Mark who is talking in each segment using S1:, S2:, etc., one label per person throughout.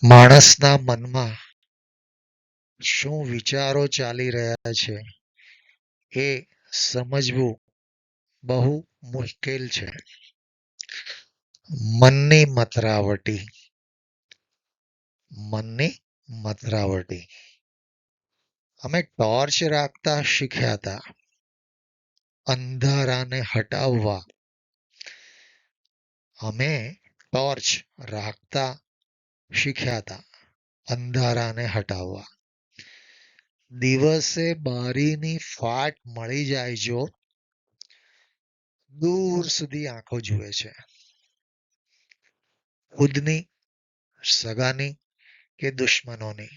S1: માણસના મનમાં શું વિચારો ચાલી રહ્યા છે એ સમજવું બહુ મુશ્કેલ છે. મનની મથરાવટી. મનની મથરાવટી. અમે ટોર્ચ રાખતા શીખ્યા હતા. અંધારાને હટાવવા અમે ટોર્ચ રાખતા શીખ્યા હતા. અંધારાને હટાવવા. દિવસે બારીની ફાટ મળી જાય જો દૂર સુધી આંખો જુએ છે. ખુદની, સગાની કે દુશ્મનોની.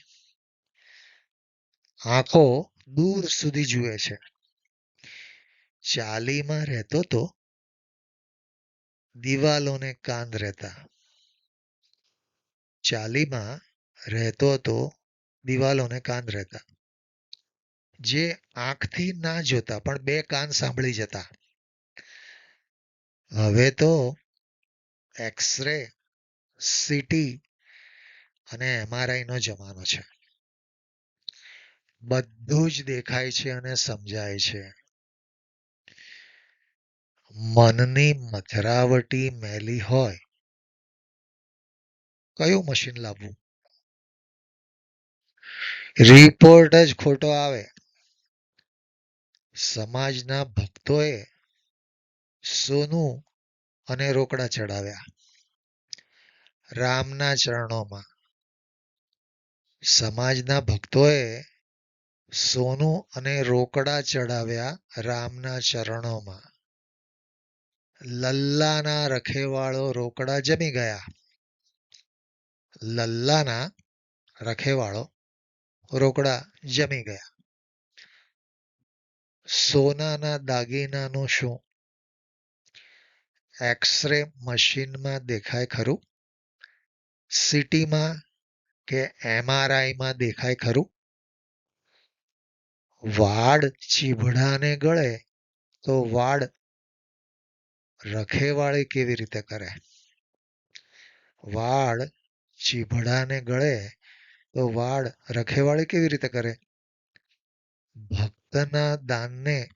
S1: આંખો દૂર સુધી જુએ છે. ચાલીમાં રહેતો તો દિવાલોને કાન રહેતા. ચાલીમાં રહેતો તો દિવાલોને કાન રહેતા. જે આંખથી ના જોતા પણ બે કાન સાંભળી જતા. હવે તો એક્સરે, સીટી અને MRI નો જમાનો છે. બધું જ દેખાય છે અને સમજાય છે. મનની મથરાવટી મેલી હોય કયું મશીન લાવવું? રિપોર્ટ જ ખોટો આવે. સમાજના ભક્તોએ સોનું અને રોકડા ચડાવ્યા રામના ચરણોમાં. સમાજના ભક્તોએ સોનું અને રોકડા ચડાવ્યા રામના ચરણોમાં. લલ્લાના રખેવાળો રોકડા જમી ગયા. લલ્લાના રખેવાળો રોકડા જમી ગયા. સોનાના દાગીનાનું શું? એક્સરે મશીનમાં દેખાય ખરું? સીટીમાં કે MRIમાં દેખાય ખરું? વાડ ચીભડાને ગળે તો વાડ રખેવાળી કેવી રીતે કરે? વાડ ચીભડાને ગળે તો વાડ રખેવાળી કેવી રીતે કરે? ભક્તના દાનને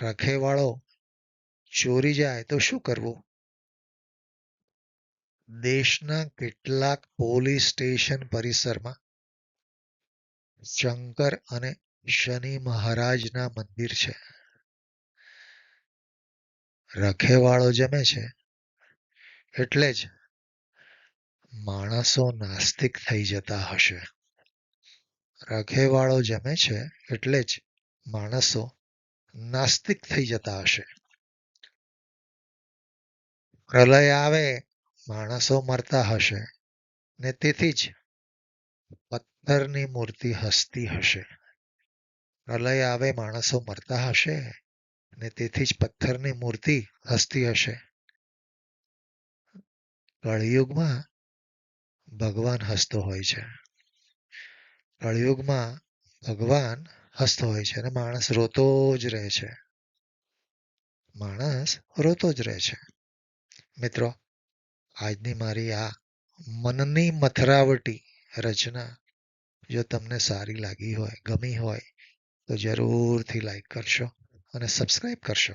S1: રખેવાળો ચોરી જાય તો શું કરવું? દેશના કેટલાક પોલીસ સ્ટેશન પરિસરમાં શંકર અને શનિ મહારાજના મંદિર છે. રખેવાળો જમે છે એટલે જ માણસો નાસ્તિક થઈ જતા હશે. રખેવાળો જમે છે એટલે જ માણસો નાસ્તિક થઈ જતા હશે. પ્રલય આવે માણસો મરતા હશે ને તેથી જ પથ્થરની મૂર્તિ હસતી હશે. પ્રલય આવે માણસો મરતા હશે ને તેથી જ પથ્થરની મૂર્તિ હસતી હશે. કળિયુગમાં ભગવાન હસતો હોય છે. કળિયુગમાં ભગવાન હસતો હોય છે અને માણસ રોતો જ રહે છે. માણસ રોતો જ રહે છે. મિત્રો, આજની મારી આ મનની મથરાવટી રચના જો તમને સારી લાગી હોય, ગમી હોય તો જરૂરથી લાઈક કરશો અને સબસ્ક્રાઈબ કરશો.